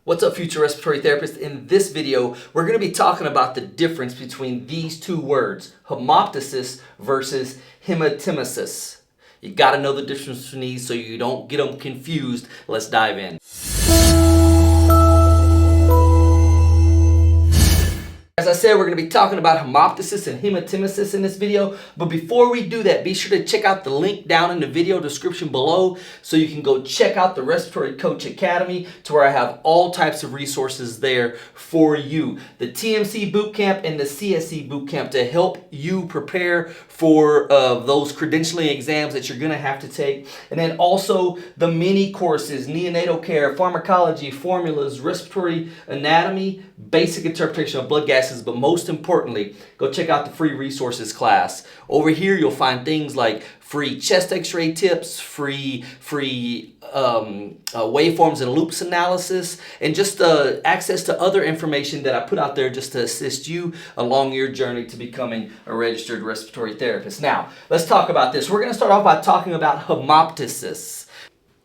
What's up, future respiratory therapists? In this video, we're going to be talking about the difference between these two words, hemoptysis versus hematemesis. You got to know the difference between these so you don't get them confused. Let's dive in. As I said, we're going to be talking about hemoptysis and hematemesis in this video. But before we do that, be sure to check out the link down in the video description below so you can go check out the Respiratory Coach Academy, to where I have all types of resources there for you. The TMC bootcamp and the CSE bootcamp to help you prepare for those credentialing exams that you're going to have to take. And then also the mini courses, neonatal care, pharmacology, formulas, respiratory anatomy, basic interpretation of blood gases. But most importantly, go check out the free resources class. Over here, you'll find things like free chest x-ray tips, free waveforms and loops analysis, and just access to other information that I put out there just to assist you along your journey to becoming a registered respiratory therapist. Now, let's talk about this. We're going to start off by talking about hemoptysis.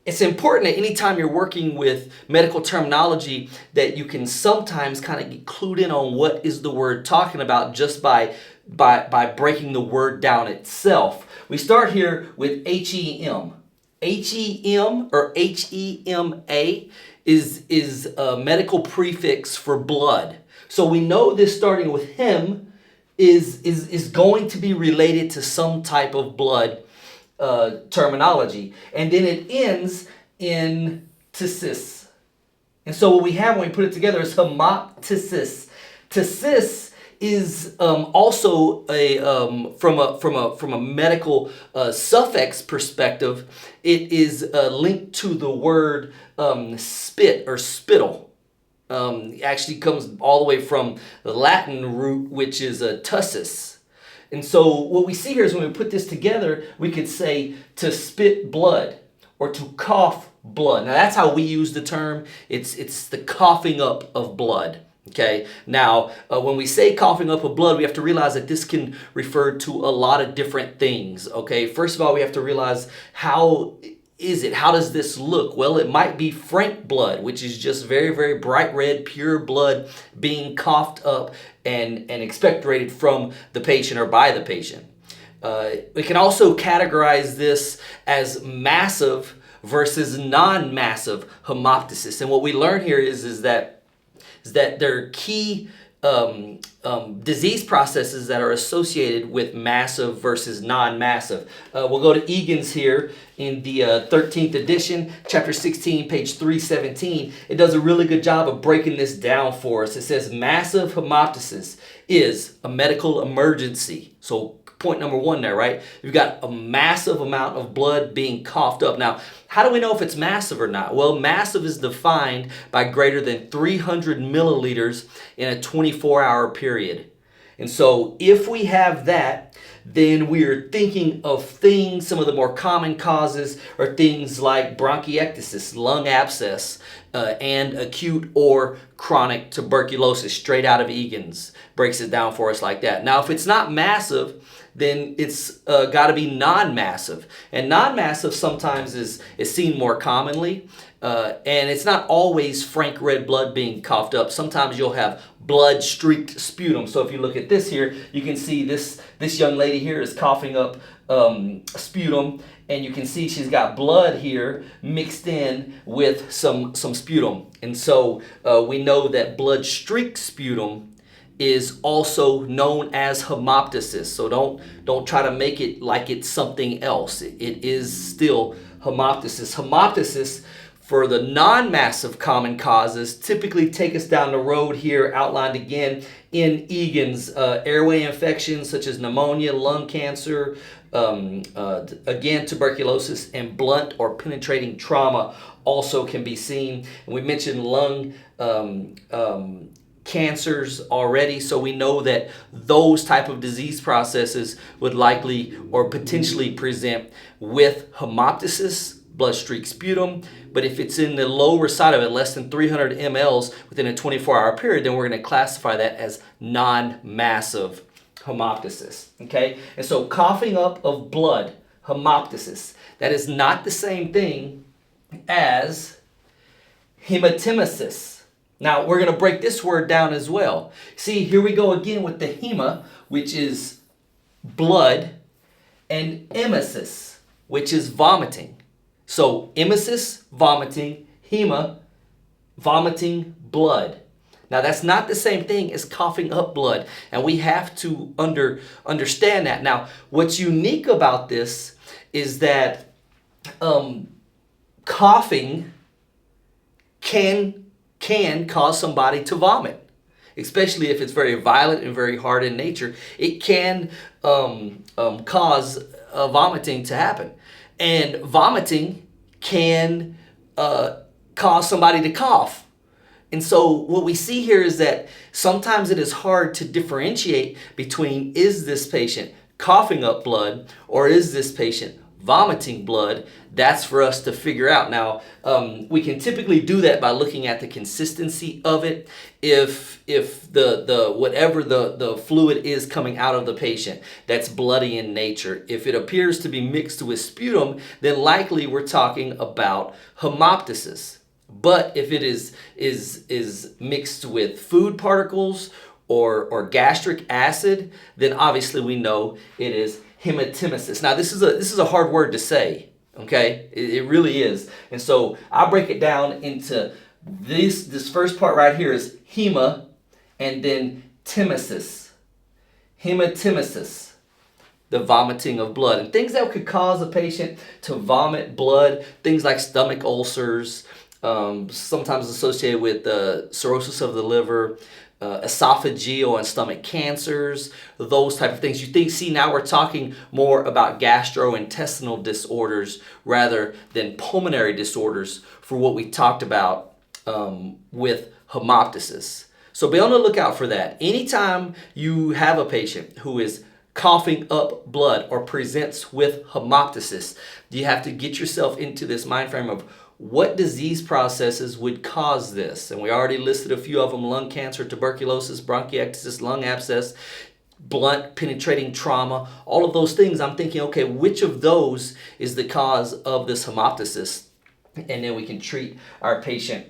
It's important that anytime you're working with medical terminology that you can sometimes kind of get clued in on what is the word talking about just by breaking the word down itself. We start here with HEM. HEM or HEMA is a medical prefix for blood. So we know this starting with hem is going to be related to some type of blood terminology, and then it ends in "tysis." And so what we have when we put it together is hemoptysis. Tysis is also a from a medical suffix perspective. It is linked to the word spit or spittle. It actually comes all the way from the Latin root, which is tussis. And so what we see here is when we put this together, we could say to spit blood or to cough blood. Now that's how we use the term. It's the coughing up of blood. Okay. Now when we say coughing up of blood, we have to realize that this can refer to a lot of different things. Okay. First of all, we have to realize how does this look? Well, it might be frank blood, which is just very, very bright red, pure blood being coughed up and expectorated from the patient or by the patient. We can also categorize this as massive versus non-massive hemoptysis. And what we learn here is that there are key disease processes that are associated with massive versus non-massive. We'll go to Egan's here in the 13th edition, chapter 16, page 317. It does a really good job of breaking this down for us. It says massive hemoptysis is a medical emergency. So point number one there, right? You've got a massive amount of blood being coughed up. Now, how do we know if it's massive or not? Well, massive is defined by greater than 300 milliliters in a 24-hour period. And so if we have that, then we are thinking of things, some of the more common causes are things like bronchiectasis, lung abscess, and acute or chronic tuberculosis, straight out of Egan's. Breaks it down for us like that. Now, if it's not massive, then it's got to be non-massive. And non-massive sometimes is seen more commonly. And it's not always frank red blood being coughed up. Sometimes you'll have blood-streaked sputum. So if you look at this here, you can see this young lady here is coughing up sputum. And you can see she's got blood here mixed in with some sputum. And so we know that blood-streaked sputum is also known as hemoptysis. So don't try to make it like it's something else. It is still hemoptysis. Hemoptysis for the non-massive common causes typically take us down the road here, outlined again in Egan's. Airway infections such as pneumonia, lung cancer, again tuberculosis, and blunt or penetrating trauma also can be seen. And we mentioned lung cancers already, so we know that those type of disease processes would likely or potentially present with hemoptysis, blood-streaked sputum. But if it's in the lower side of it, less than 300 mLs within a 24-hour period, then we're going to classify that as non-massive hemoptysis. Okay, and so coughing up of blood, hemoptysis, that is not the same thing as hematemesis. Now, we're going to break this word down as well. See, here we go again with the hema, which is blood, and emesis, which is vomiting. So, emesis, vomiting, hema, vomiting blood. Now, that's not the same thing as coughing up blood, and we have to understand that. Now, what's unique about this is that coughing can cause somebody to vomit, especially if it's very violent and very hard in nature. It can cause vomiting to happen, and vomiting can cause somebody to cough. And so what we see here is that sometimes it is hard to differentiate between, is this patient coughing up blood or is this patient vomiting blood? That's for us to figure out. Now, we can typically do that by looking at the consistency of it. If the whatever the fluid is coming out of the patient that's bloody in nature, if it appears to be mixed with sputum, then likely we're talking about hemoptysis. But if it is mixed with food particles or gastric acid, then obviously we know it is hematemesis. Now, this is a hard word to say, okay? It really is. And so I break it down into this first part right here is hema, and then temesis. Hematemesis, the vomiting of blood. And things that could cause a patient to vomit blood, things like stomach ulcers, sometimes associated with cirrhosis of the liver, esophageal and stomach cancers, those type of things. See, now we're talking more about gastrointestinal disorders rather than pulmonary disorders for what we talked about with hemoptysis. So be on the lookout for that. Anytime you have a patient who is coughing up blood or presents with hemoptysis, you have to get yourself into this mind frame of what disease processes would cause this. And we already listed a few of them: lung cancer, tuberculosis, bronchiectasis, lung abscess, blunt penetrating trauma, all of those things. I'm thinking, okay, which of those is the cause of this hemoptysis? And then we can treat our patient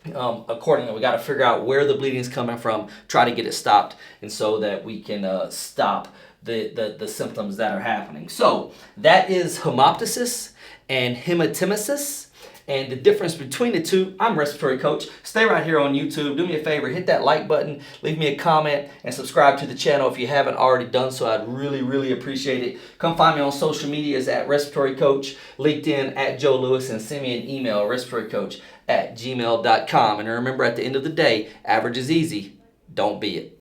accordingly. We got to figure out where the bleeding is coming from, try to get it stopped, and so that we can stop the symptoms that are happening. So that is hemoptysis and hematemesis. And the difference between the two, I'm Respiratory Coach. Stay right here on YouTube. Do me a favor, hit that like button, leave me a comment, and subscribe to the channel if you haven't already done so. I'd really, really appreciate it. Come find me on social medias at Respiratory Coach, LinkedIn at Joe Lewis, and send me an email, respiratorycoach@gmail.com. And remember, at the end of the day, average is easy. Don't be it.